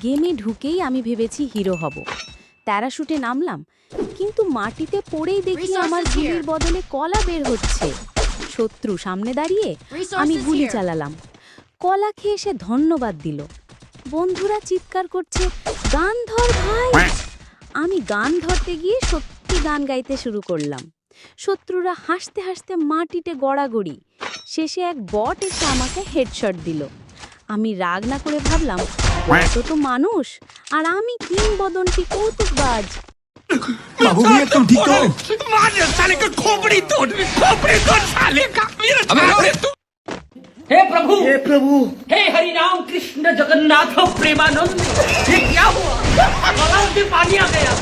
গেমে ঢুকেই আমি ভেবেছি হিরো হব। প্যারাশুটে নামলাম, কিন্তু মাটিতে পড়েই দেখি আমার গুলির বদলে কলা বের হচ্ছে। শত্রু সামনে দাঁড়িয়ে আমি গুলি চালালাম। কলা খেয়ে সে ধন্যবাদ দিল। বন্ধুরা চিৎকার করছে, গান ধর ভাই। আমি গান ধরতে গিয়ে সত্যি গান গাইতে শুরু করলাম। শত্রুরা হাসতে হাসতে মাটিতে গড়াগড়ি। শেষে এক বট এসে আমাকে হেডশট দিল। আমি রাগ না করে ভাবলাম, এত তো মানুষ, আর আমি কিংবদন্তি কৌতুকবাজ। बाबू भैया तुम ठीक हो? मार साले का खोपड़ी तोड़ साले का मेरा हे प्रभु हे हरि राम कृष्ण जगन्नाथ प्रेमानंद, ये क्या हुआ? गला में पानी आ गया।